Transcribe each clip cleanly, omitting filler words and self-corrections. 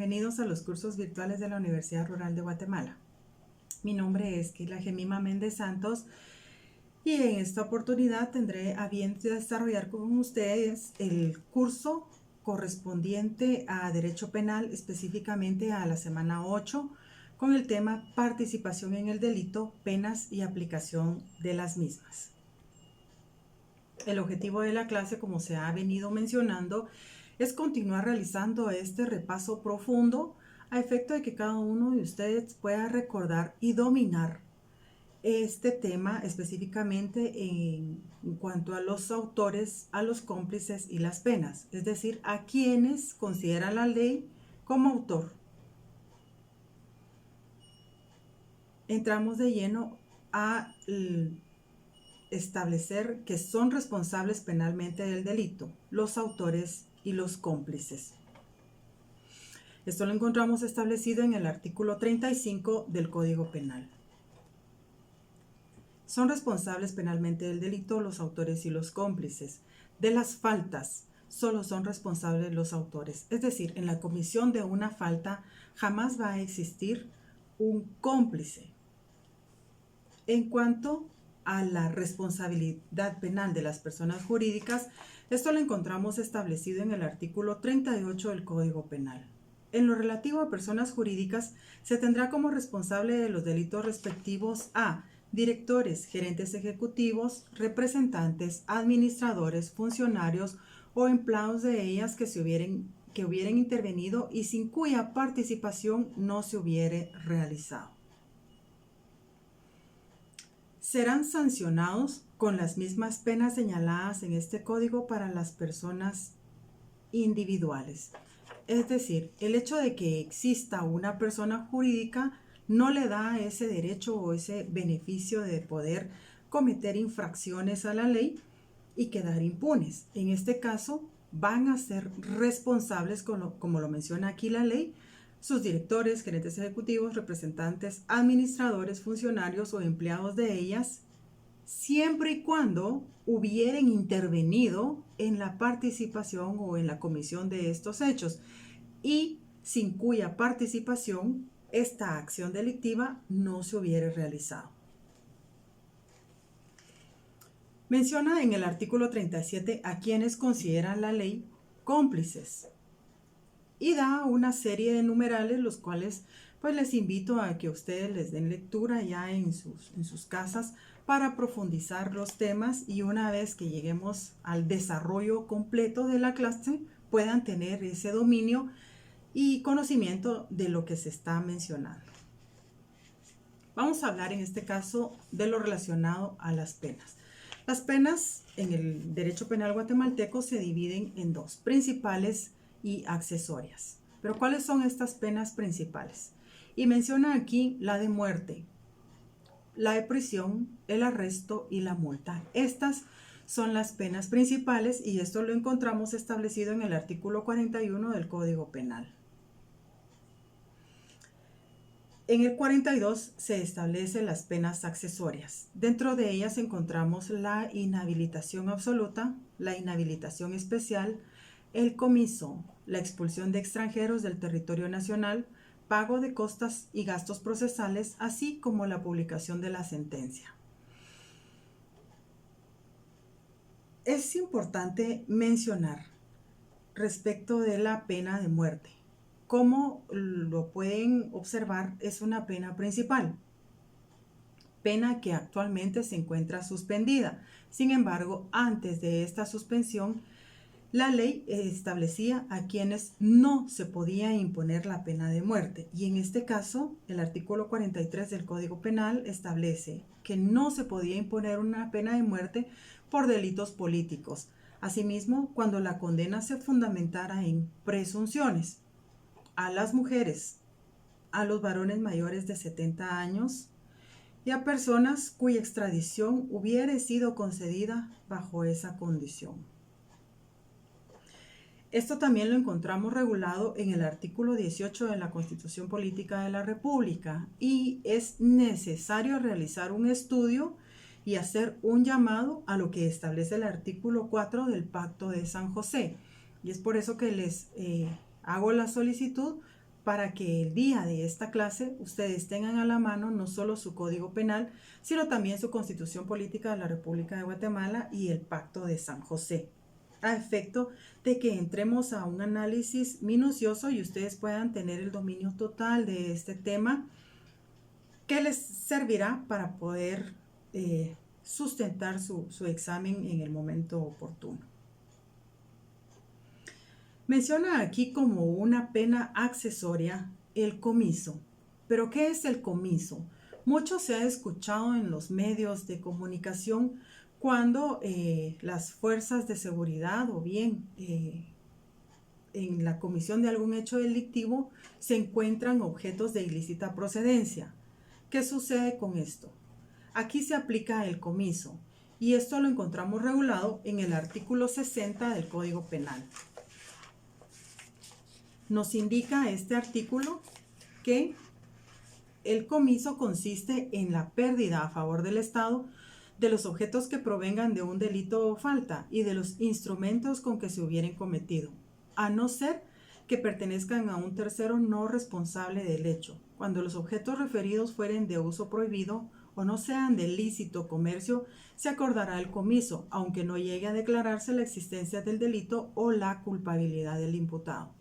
bienvenidos a los cursos virtuales de la Universidad Rural de Guatemala. Mi nombre es Keila Gemima Méndez Santos y en esta oportunidad tendré a bien desarrollar con ustedes el curso correspondiente a Derecho Penal, específicamente a la semana 8, con el tema Participación en el delito, penas y aplicación de las mismas. El objetivo de la clase, como se ha venido mencionando, es continuar realizando este repaso profundo a efecto de que cada uno de ustedes pueda recordar y dominar este tema específicamente en cuanto a los autores, a los cómplices y las penas, es decir, a quienes considera la ley como autor. Entramos de lleno a establecer que son responsables penalmente del delito, los autores y los cómplices. Esto lo encontramos establecido en el artículo 35 del Código Penal. Son responsables penalmente del delito los autores y los cómplices. De las faltas, solo son responsables los autores. Es decir, en la comisión de una falta jamás va a existir un cómplice. En cuanto a la responsabilidad penal de las personas jurídicas, esto lo encontramos establecido en el artículo 38 del Código Penal. En lo relativo a personas jurídicas, se tendrá como responsable de los delitos respectivos a directores, gerentes ejecutivos, representantes, administradores, funcionarios o empleados de ellas que hubieran intervenido y sin cuya participación no se hubiere realizado. Serán sancionados con las mismas penas señaladas en este código para las personas individuales. Es decir, el hecho de que exista una persona jurídica no le da ese derecho o ese beneficio de poder cometer infracciones a la ley y quedar impunes. En este caso, van a ser responsables, como lo menciona aquí la ley, sus directores, gerentes ejecutivos, representantes, administradores, funcionarios o empleados de ellas, siempre y cuando hubieran intervenido en la participación o en la comisión de estos hechos y sin cuya participación esta acción delictiva no se hubiera realizado. Menciona en el artículo 37 a quienes consideran la ley cómplices y da una serie de numerales, los cuales pues les invito a que ustedes les den lectura ya en sus casas para profundizar los temas y una vez que lleguemos al desarrollo completo de la clase puedan tener ese dominio y conocimiento de lo que se está mencionando. Vamos a hablar en este caso de lo relacionado a las penas. Las penas en el derecho penal guatemalteco se dividen en dos, principales y accesorias. Pero ¿cuáles son estas penas principales? Y menciona aquí la de muerte, la de prisión, el arresto y la multa. Estas son las penas principales y esto lo encontramos establecido en el artículo 41 del Código Penal. En el 42 se establecen las penas accesorias. Dentro de ellas encontramos la inhabilitación absoluta, la inhabilitación especial, el comiso, la expulsión de extranjeros del territorio nacional, pago de costas y gastos procesales, así como la publicación de la sentencia. Es importante mencionar respecto de la pena de muerte. Como lo pueden observar, es una pena principal, pena que actualmente se encuentra suspendida. Sin embargo, antes de esta suspensión, la ley establecía a quienes no se podía imponer la pena de muerte. Y en este caso, el artículo 43 del Código Penal establece que no se podía imponer una pena de muerte por delitos políticos. Asimismo, cuando la condena se fundamentara en presunciones. A las mujeres, a los varones mayores de 70 años y a personas cuya extradición hubiera sido concedida bajo esa condición. Esto también lo encontramos regulado en el artículo 18 de la Constitución Política de la República y es necesario realizar un estudio y hacer un llamado a lo que establece el artículo 4 del Pacto de San José. Y es por eso que les hago la solicitud para que el día de esta clase ustedes tengan a la mano no solo su Código Penal, sino también su Constitución Política de la República de Guatemala y el Pacto de San José, a efecto de que entremos a un análisis minucioso y ustedes puedan tener el dominio total de este tema que les servirá para poder sustentar su examen en el momento oportuno. Menciona aquí como una pena accesoria el comiso. ¿Pero qué es el comiso? Mucho se ha escuchado en los medios de comunicación cuando las fuerzas de seguridad o bien en la comisión de algún hecho delictivo se encuentran objetos de ilícita procedencia. ¿Qué sucede con esto? Aquí se aplica el comiso y esto lo encontramos regulado en el artículo 60 del Código Penal. Nos indica este artículo que el comiso consiste en la pérdida a favor del Estado de los objetos que provengan de un delito o falta y de los instrumentos con que se hubieran cometido, a no ser que pertenezcan a un tercero no responsable del hecho, cuando los objetos referidos fueren de uso prohibido o no sean de lícito comercio, se acordará el comiso, aunque no llegue a declararse la existencia del delito o la culpabilidad del imputado.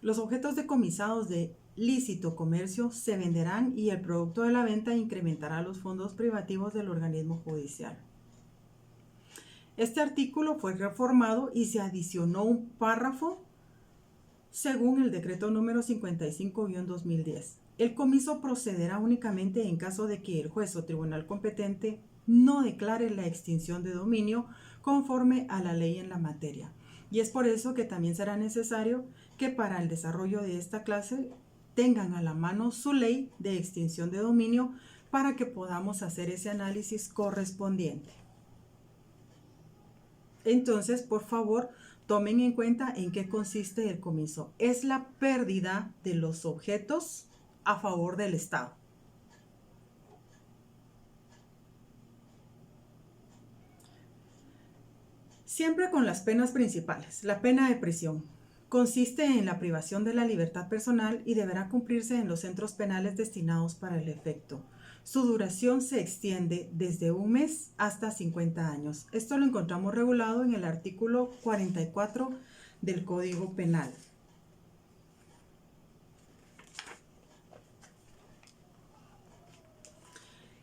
Los objetos decomisados de lícito comercio se venderán y el producto de la venta incrementará los fondos privativos del organismo judicial. Este artículo fue reformado y se adicionó un párrafo según el decreto número 55-2010. El comiso procederá únicamente en caso de que el juez o tribunal competente no declare la extinción de dominio conforme a la ley en la materia. Y es por eso que también será necesario que para el desarrollo de esta clase tengan a la mano su ley de extinción de dominio para que podamos hacer ese análisis correspondiente. Entonces, por favor, tomen en cuenta en qué consiste el comiso. Es la pérdida de los objetos a favor del Estado. Siempre con las penas principales. La pena de prisión consiste en la privación de la libertad personal y deberá cumplirse en los centros penales destinados para el efecto. Su duración se extiende desde 1 mes hasta 50 años. Esto lo encontramos regulado en el artículo 44 del Código Penal.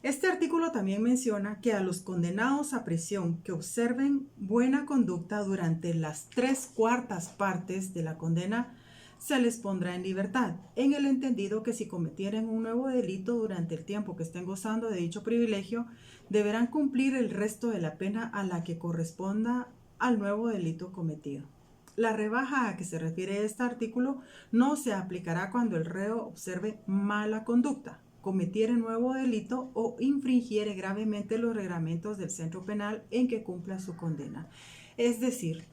Este artículo también menciona que a los condenados a prisión que observen buena conducta durante las 3/4 partes de la condena se les pondrá en libertad, en el entendido que si cometieren un nuevo delito durante el tiempo que estén gozando de dicho privilegio, deberán cumplir el resto de la pena a la que corresponda al nuevo delito cometido. La rebaja a que se refiere este artículo no se aplicará cuando el reo observe mala conducta, cometiere nuevo delito o infringiere gravemente los reglamentos del centro penal en que cumpla su condena. Es decir,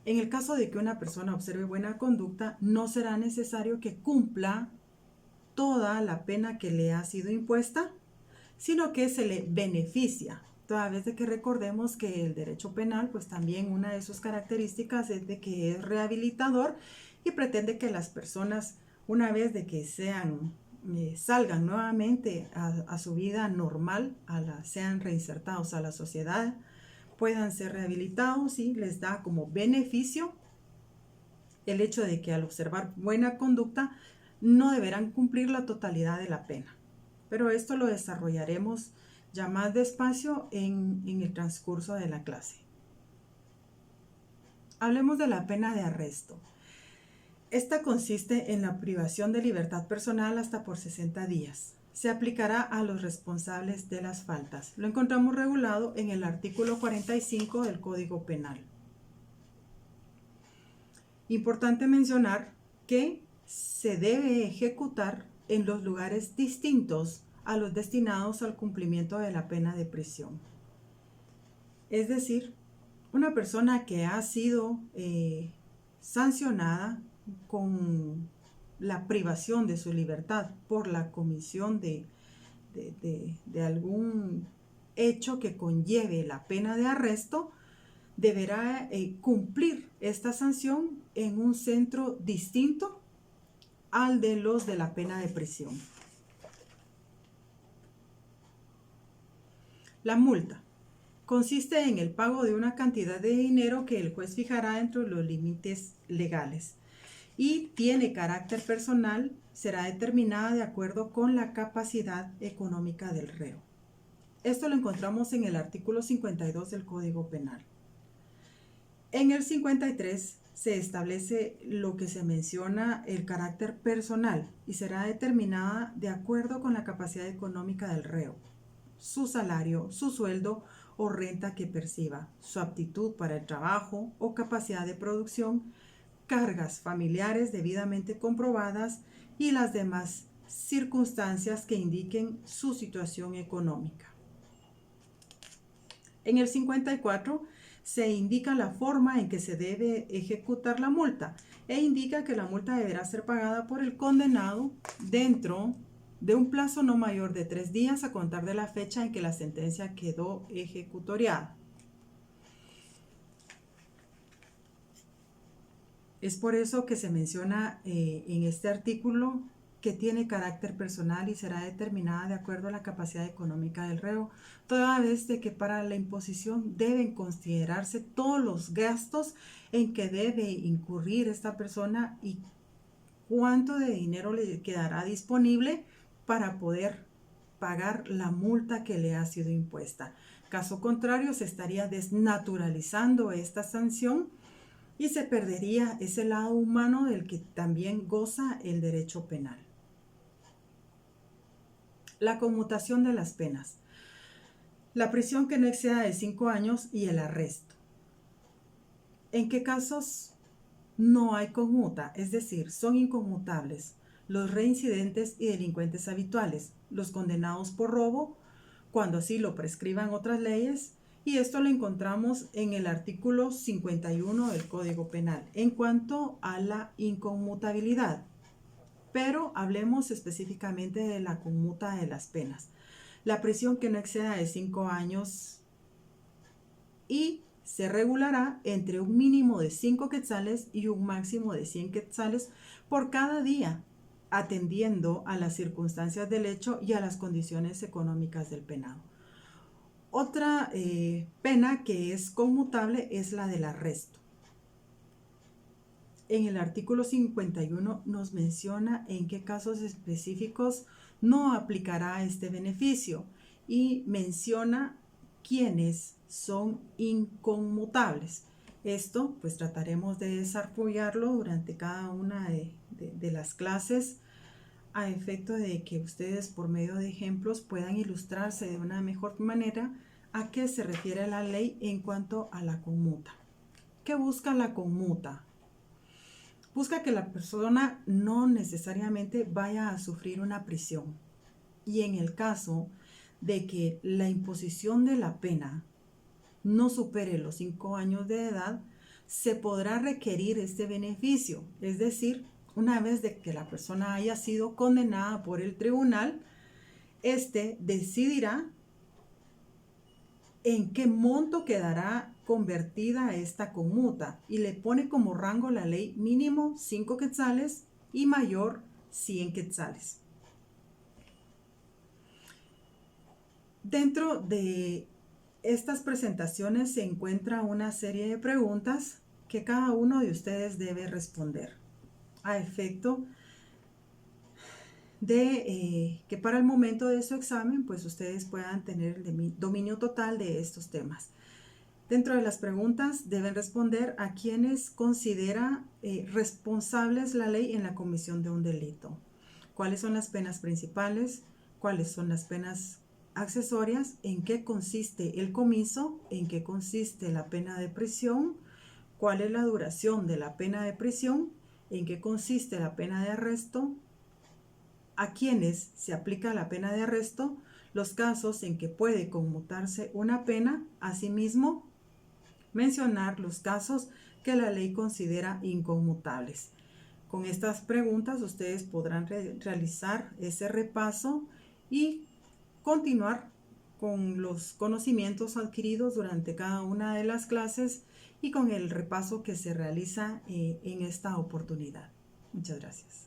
en el caso de que una persona observe buena conducta, no será necesario que cumpla toda la pena que le ha sido impuesta, sino que se le beneficia, toda vez de que recordemos que el derecho penal, pues también una de sus características es de que es rehabilitador y pretende que las personas, una vez de que salgan nuevamente a su vida normal, sean reinsertados a la sociedad, puedan ser rehabilitados y les da como beneficio el hecho de que al observar buena conducta no deberán cumplir la totalidad de la pena. Pero esto lo desarrollaremos ya más despacio en el transcurso de la clase. Hablemos de la pena de arresto. Esta consiste en la privación de libertad personal hasta por 60 días. Se aplicará a los responsables de las faltas. Lo encontramos regulado en el artículo 45 del Código Penal. Importante mencionar que se debe ejecutar en los lugares distintos a los destinados al cumplimiento de la pena de prisión. Es decir, una persona que ha sido sancionada con la privación de su libertad por la comisión de algún hecho que conlleve la pena de arresto, deberá cumplir esta sanción en un centro distinto al de los de la pena de prisión. La multa consiste en el pago de una cantidad de dinero que el juez fijará dentro de los límites legales y tiene carácter personal, será determinada de acuerdo con la capacidad económica del reo. Esto lo encontramos en el artículo 52 del Código Penal. En el 53 se establece lo que se menciona el carácter personal y será determinada de acuerdo con la capacidad económica del reo, su salario, su sueldo o renta que perciba, su aptitud para el trabajo o capacidad de producción, cargas familiares debidamente comprobadas y las demás circunstancias que indiquen su situación económica. En el 54 se indica la forma en que se debe ejecutar la multa e indica que la multa deberá ser pagada por el condenado dentro de un plazo no mayor de 3 días a contar de la fecha en que la sentencia quedó ejecutoriada. Es por eso que se menciona en este artículo que tiene carácter personal y será determinada de acuerdo a la capacidad económica del reo, toda vez de que para la imposición deben considerarse todos los gastos en que debe incurrir esta persona y cuánto de dinero le quedará disponible para poder pagar la multa que le ha sido impuesta. Caso contrario, se estaría desnaturalizando esta sanción y se perdería ese lado humano del que también goza el derecho penal. La conmutación de las penas. La prisión que no exceda de 5 años y el arresto. ¿En qué casos no hay conmuta? Es decir, son inconmutables los reincidentes y delincuentes habituales, los condenados por robo, cuando así lo prescriban otras leyes, y esto lo encontramos en el artículo 51 del Código Penal en cuanto a la inconmutabilidad. Pero hablemos específicamente de la conmuta de las penas. La prisión que no exceda de 5 años y se regulará entre un mínimo de 5 quetzales y un máximo de 100 quetzales por cada día, atendiendo a las circunstancias del hecho y a las condiciones económicas del penado. Otra pena que es conmutable es la del arresto. En el artículo 51 nos menciona en qué casos específicos no aplicará este beneficio y menciona quiénes son inconmutables. Esto pues trataremos de desarrollarlo durante cada una de las clases a efecto de que ustedes por medio de ejemplos puedan ilustrarse de una mejor manera a qué se refiere la ley en cuanto a la conmuta. ¿Qué busca la conmuta? Busca que la persona no necesariamente vaya a sufrir una prisión. Y en el caso de que la imposición de la pena no supere los 5 años de edad, se podrá requerir este beneficio. Es decir, una vez de que la persona haya sido condenada por el tribunal, este decidirá en qué monto quedará convertida esta conmuta y le pone como rango la ley mínimo 5 quetzales y mayor 100 quetzales. Dentro de estas presentaciones se encuentra una serie de preguntas que cada uno de ustedes debe responder a efecto de que para el momento de su examen pues ustedes puedan tener el dominio total de estos temas. Dentro de las preguntas deben responder a quienes considera responsables la ley en la comisión de un delito. ¿Cuáles son las penas principales? ¿Cuáles son las penas accesorias? ¿En qué consiste el comiso? ¿En qué consiste la pena de prisión? ¿Cuál es la duración de la pena de prisión? ¿En qué consiste la pena de arresto? ¿A quiénes se aplica la pena de arresto? Los casos en que puede conmutarse una pena. Asimismo, mencionar los casos que la ley considera inconmutables. Con estas preguntas ustedes podrán realizar ese repaso y continuar con los conocimientos adquiridos durante cada una de las clases y con el repaso que se realiza en esta oportunidad. Muchas gracias.